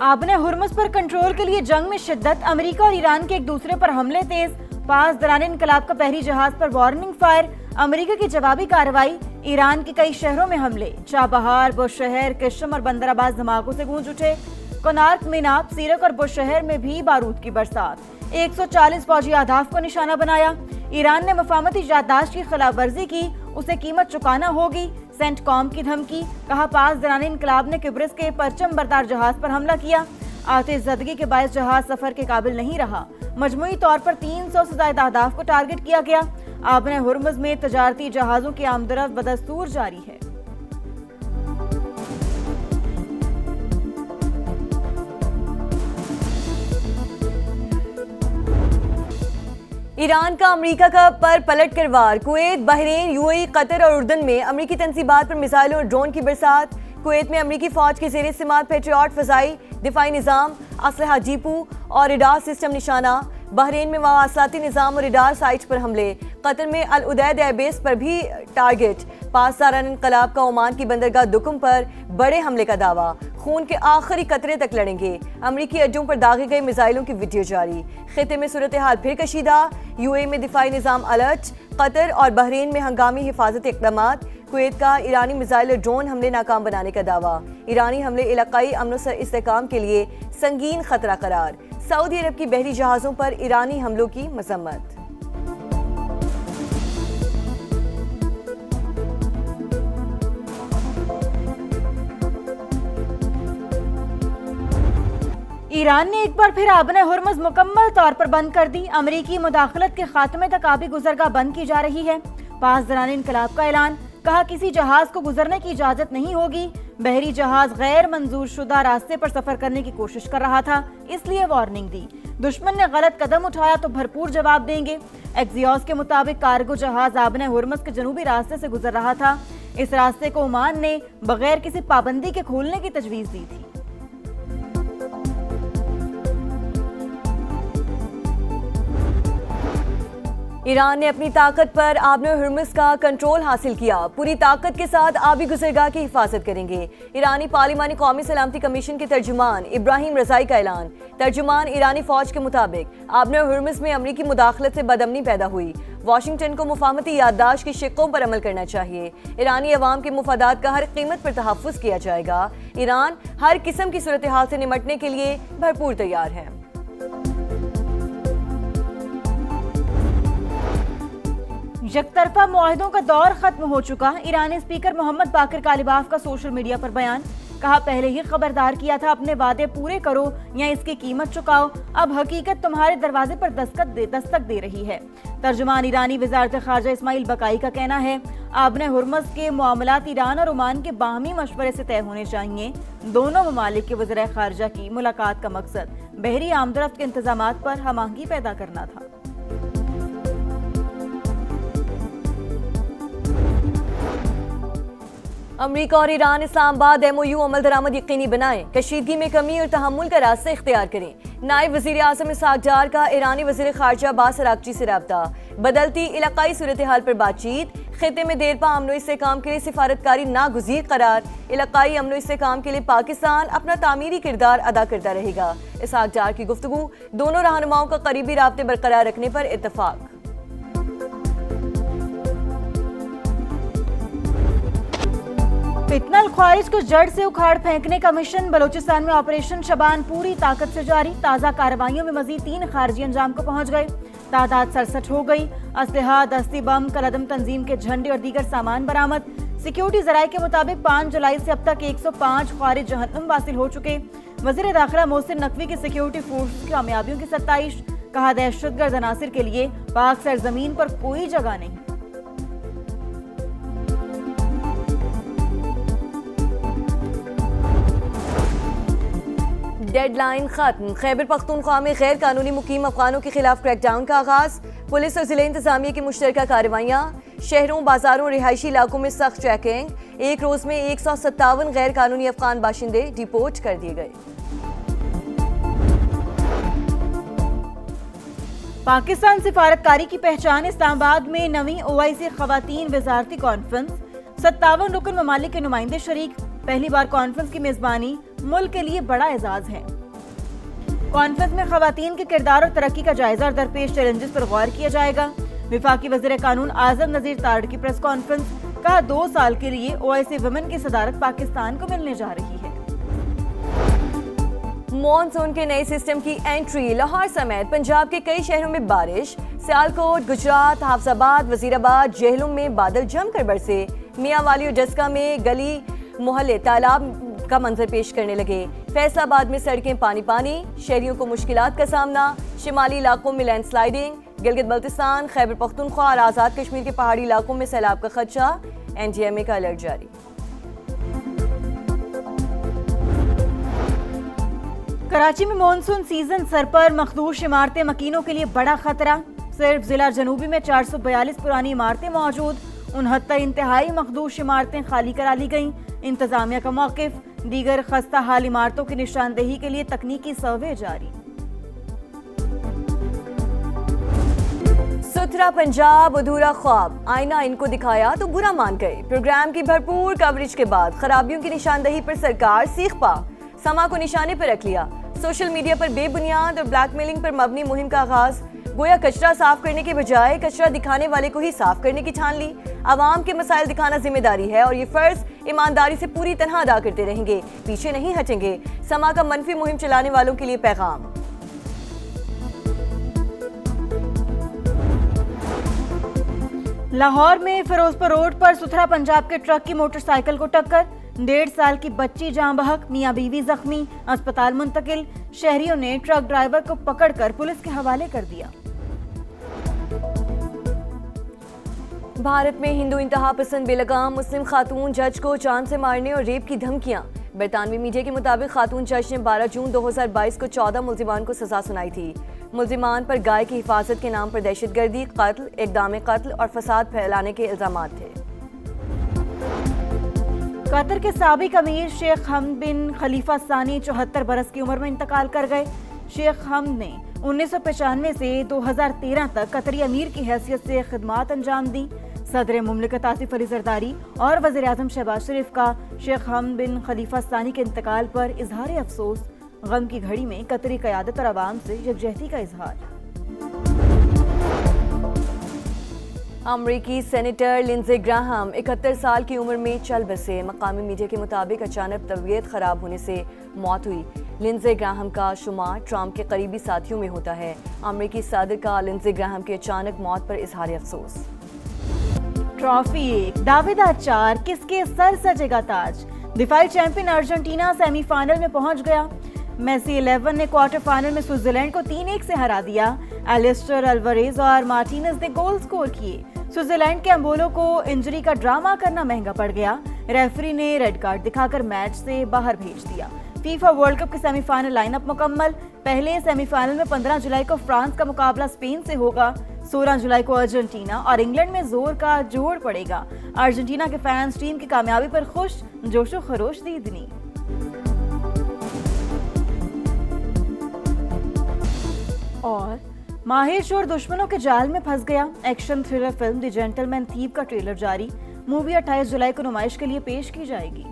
आबने Hormuz पर control के लिए जंग में शिद्दत, अमेरिका और ईरान के एक दूसरे पर हमले तेज, पास दौरान इनकलाब का बहरी जहाज पर वार्निंग फायर, अमेरिका की जवाबी कार्रवाई, ईरान के कई शहरों में हमले, चाबहार, बुशहर, किशम और बंदर अब्बास धमाकों से गूंज उठे। कोनार्क, मिनाब, सीरक और बुशहर में भी बारूद की बरसात, 140 फौजी अहदाफ को निशाना बनाया। ईरान ने मफामती याददाश्त की खिलाफ वर्जी की, उसे कीमत चुकाना होगी, सेंटकॉम की धमकी, कहा पास दौरान इनकलाब ने किब्रिस के परचम बरदार जहाज पर हमला किया, आतिशज़दगी के बायस जहाज सफर के काबिल नहीं रहा, मजमूई तौर पर 300 से ज्यादा अहदाफ को टारगेट किया गया। आबने हुर्मुज़ में तजारती जहाजों की आमदरफ्त बदस्तूर जारी है। ईरान का अमेरिका का पर पलट कर वार, कुवैत, बहरीन, यूएई, कतर और उर्दन में अमेरिकी तंसीबात पर मिसाइलों और ड्रोन की बरसात। कुवैत में अमेरिकी फौज के ज़ेर इस्तेमाल पेट्रियट फ़ज़ाई दिफाई निज़ाम, असलहा जीपू और रडार सिस्टम निशाना। बहरीन में मवासलाती निज़ाम और रडार साइट्स पर हमले। कतर में अल उदैद एयरबेस पर भी टारगेट। पास दौरान इनकलाब का ओमान की बंदरगाह दुकुम पर बड़े हमले का दावा। खून के आखिरी कतरे तक लड़ेंगे। अमरीकी अड्डों पर दागे गए मिसाइलों की वीडियो जारी। खिते में सूरत हाल फिर कशीदा। यूएई में दिफाई निज़ाम अलर्ट। कतर और बहरीन में हंगामी हिफाजती इक़दामात। कुवैत का ईरानी मिसाइल और ड्रोन हमले नाकाम बनाने का दावा। ईरानी हमले इलाकाई अमन और इस्तेहकाम के लिए संगीन खतरा करार। सऊदी अरब की बहरी जहाज़ों पर ईरानी हमलों की मजम्मत। ईरान ने एक बार फिर आबने हुर्मुज़ मुकम्मल तौर पर बंद कर दी। अमेरिकी मुदाखलत के खात्मे तक आबी गुजरगाह बंद की जा रही है। पास दौरान इनकलाब का ऐलान, कहा किसी जहाज को गुजरने की इजाजत नहीं होगी। बहरी जहाज गैर मंजूर शुदा रास्ते पर सफर करने की कोशिश कर रहा था, इसलिए वार्निंग दी। दुश्मन ने गलत कदम उठाया तो भरपूर जवाब देंगे। एक्सियोस के मुताबिक कार्गो जहाज आबने हुर्मुज़ के जनूबी रास्ते से गुजर रहा था। इस रास्ते को ओमान ने बगैर किसी पाबंदी के खोलने की तजवीज़ दी थी। ईरान ने अपनी ताकत पर आबने हुर्मुज़ का कंट्रोल हासिल किया। पूरी ताकत के साथ आबी गुजरगाह की हिफाजत करेंगे। ईरानी पार्लिमानी कौमी सलामती कमीशन के तर्जुमान इब्राहिम रज़ाई का ऐलान। तर्जुमान ईरानी फौज के मुताबिक आबने हुर्मुज़ में अमरीकी मुदाखलत से बदअमनी पैदा हुई। वाशिंगटन को मुफाहमती याददाश्त की शिक्कों पर अमल करना चाहिए। ईरानी अवाम के मुफादात का हर कीमत पर तहफ़्फ़ुज़ किया जाएगा। ईरान हर किस्म की सूरत हाल से निमटने के लिए भरपूर तैयार है। यकतरफा मुआहिदों का दौर खत्म हो चुका। ईरानी स्पीकर मोहम्मद बाकिर कालिबाफ का सोशल मीडिया पर बयान, कहा पहले ही खबरदार किया था, अपने वादे पूरे करो या इसकी कीमत चुकाओ। अब हकीकत तुम्हारे दरवाजे पर दस्तक दे रही है। तर्जुमान ईरानी वज़ारत ख़ारजा इस्माइल बकाई का कहना है, आबने हुर्मुज़ के मामलात ईरान और ओमान के बाहमी मशवरे से तय होने चाहिए। दोनों ममालिक के वज़ीर ख़ारजा की मुलाकात का मकसद बहरी आमदरफ्त के इंतजामात पर हम आहंगी पैदा करना था। अमरीका और ईरान इस्लामाबाद MOU अमल दरामद यकीनी बनाएं, कशीदगी में कमी और तहम्मुल का रास्ता इख्तियार करें। नायब वज़ीर आज़म इसहाक डार का ईरानी वज़ीर ख़ारजा अब्बास अराग़ची से रब्ता। बदलती इलाकाई सूरत हाल पर बातचीत। खिते में देरपा अमन और इस्तेहकाम के लिए सिफारतकारी नागुज़ीर करार। इलाकाई अमन और इस्तेहकाम के लिए पाकिस्तान अपना तामीरी किरदार अदा करता रहेगा। इसहाक डार की गुफ्तगू, दोनों रहनुमाओं का करीबी राब्ते बरकरार रखने पर इत्तफाक। फितनल ख्वाहिश को जड़ से उखाड़ फेंकने का मिशन। बलोचिस्तान में ऑपरेशन शबान पूरी ताकत से जारी। ताज़ा कार्रवाइयों में मजीद 3 खारजी अंजाम को पहुंच गए। तादाद 67 हो गई। असलहा, दस्ती बम, कलदम तंजीम के झंडे और दीगर सामान बरामद। सिक्योरिटी जराये के मुताबिक 5 जुलाई से अब तक 105 खारिज जहन्नुम वासिल हो चुके। वज़ीर दाखिला मोहसिन नकवी की सिक्योरिटी फोर्स की कामयाबियों की 27। कहा दहशतगर्द अनासिर के लिए पाक सरजमीन पर कोई जगह नहीं। डेडलाइन खत्म। खैबर पख्तूनख्वा में गैर कानूनी मुकीम अफगानों के खिलाफ क्रैकडाउन का आगाज। पुलिस और जिले इंतजामिया की मुश्तरका कार्रवाइयाँ। शहरों, बाजारों, रिहायशी इलाकों में सख्त चेकिंग। एक रोज में 157 गैर कानूनी अफगान बाशिंदे डिपोर्ट कर दिए गए। पाकिस्तान सिफारतकारी की पहचान। इस्लामाबाद में नवीं OIC खवातीन वजारती कॉन्फ्रेंस। 57 रुकन ममालिक के नुमाइंदे शरीक। पहली बार कॉन्फ्रेंस की मेजबानी मुल्क के लिए बड़ा एजाज है। कॉन्फ्रेंस में खवातीन के किरदार और तरक्की का जायजा और दरपेश चैलेंजेस पर गौर किया जाएगा। विफाकी वज़ीर कानून आजम नज़ीर तारड़ की प्रेस कॉन्फ्रेंस, कहा 2 साल के लिए OIC वुमेन की सदारत पाकिस्तान को मिलने जा रही है। मॉनसून के नए सिस्टम की एंट्री, लाहौर समेत पंजाब के कई शहरों में बारिश, सियालकोट, गुजरात, हाफजाबाद, वजीराबाद, जेहलुम में बादल जमकर बरसे, मियांवाली और डस्का में गली मोहल्ले तालाब का मंजर पेश करने लगे। फैसलाबाद में सड़कें पानी पानी, शहरियों को मुश्किलात का सामना, शिमाली इलाकों में लैंडस्लाइडिंग, गिलगित बल्तिस्तान, खैबर पख्तूनख्वा और आज़ाद कश्मीर के पहाड़ी इलाकों में सैलाब का खदशा, NDMA का अलर्ट जारी। कराची में मॉनसून सीजन सर पर, मखदूश इमारतें मकीनों के लिए बड़ा खतरा। सिर्फ जिला जनूबी में 442 पुरानी इमारतें मौजूद, 69 इंतहाई मखदूश इमारतें खाली करा ली गईं। इंतजामिया का मौकिफ, दीगर खस्ता हाल इमारतों की निशानदेही के लिए तकनीकी सर्वे जारी। सुथरा पंजाब अधूरा ख्वाब, आईना इनको दिखाया तो बुरा मान गए। प्रोग्राम की भरपूर कवरेज के बाद खराबियों की निशानदेही पर सरकार सीख पा, समा को निशाने पर रख लिया। सोशल मीडिया पर बेबुनियाद और ब्लैकमेलिंग पर मबनी मुहिम का आगाज, गोया कचरा साफ करने के बजाय कचरा दिखाने वाले को ही साफ करने की ठान ली। आवाम के मसाइल दिखाना जिम्मेदारी है और ये फर्ज ईमानदारी से पूरी तरह अदा करते रहेंगे, पीछे नहीं हटेंगे। समा का मनफी मुहिम चलाने वालों के लिए पैगाम। लाहौर में फिरोजपुर रोड पर सुथरा पंजाब के ट्रक की मोटरसाइकिल को टक्कर, 1.5 साल की बच्ची जान बहक, मियां बीवी जख्मी, अस्पताल मुंतकिल। शहरियों ने ट्रक ड्राइवर को पकड़कर पुलिस के हवाले कर दिया। भारत में हिंदू इंतहा पसंद बेलगाम मुस्लिम खातून जज को जान से मारने और रेप की धमकियां। बरतानवी मीडिया के मुताबिक खातून जज ने 12 जून 2022 को 14 मुल्जिमान को सजा सुनाई थी। मुल्जिमान पर गाय की हिफाजत के नाम पर दहशतगर्दी, कत्ल, इक़दाम कत्ल और फसाद फैलाने के इल्जामात थे। कतर के साबिक अमीर शेख हमद बिन खलीफा सानी 74 बरस की उम्र में इंतकाल कर गए। शेख हमद ने 1995 से 2013 तक कतरी अमीर की हैसियत से खिदमात अंजाम दी। सदर मुमलिकत आसिफ अली जरदारी और वज़ीर आज़म शहबाज शरीफ का शेख हमद बिन खलीफा सानी के इंतकाल पर इजहार अफसोस, गम की घड़ी में कतरी क़यादत और आवाम से यकजहती का इजहार। अमरीकी सेनेटर लिंडसे ग्राहम 71 साल की उम्र में चल बसे। मकामी मीडिया के मुताबिक अचानक तबीयत खराब होने से मौत हुई। लिंडसे ग्राहम का शुमार ट्रंप के करीबी साथियों में होता है। अमरीकी सदर का लिंडसे ग्राहम की अचानक मौत पर इजहार अफसोस। ट्रॉफी 1, दावेदार 4, किसके सर सजेगा ताज। दिफाई चैंपियन अर्जेंटीना सेमीफाइनल में पहुंच गया। मेसी 11 ने क्वार्टर फाइनल में स्विट्जरलैंड को 3-1 से हरा दिया। एलिस्टर अल्वारेज और मार्टिनेज ने गोल स्कोर किए। स्विट्जरलैंड के एम्बोलो को इंजरी का ड्रामा करना महंगा पड़ गया। रेफरी ने रेड कार्ड दिखाकर मैच से बाहर भेज दिया। फीफा वर्ल्ड कप के सेमीफाइनल लाइनअप मुकम्मल। पहले सेमीफाइनल में 15 जुलाई को फ्रांस का मुकाबला स्पेन से होगा। 16 जुलाई को अर्जेंटीना और इंग्लैंड में जोर का जोड़ पड़ेगा। अर्जेंटीना के फैंस टीम की कामयाबी पर खुश, जोशो खरोश दीदनी। और माहिर शोर दुश्मनों के जाल में फंस गया। Action thriller film the gentleman thief का ट्रेलर जारी। मूवी 28 जुलाई को नुमाइश के लिए पेश की जाएगी।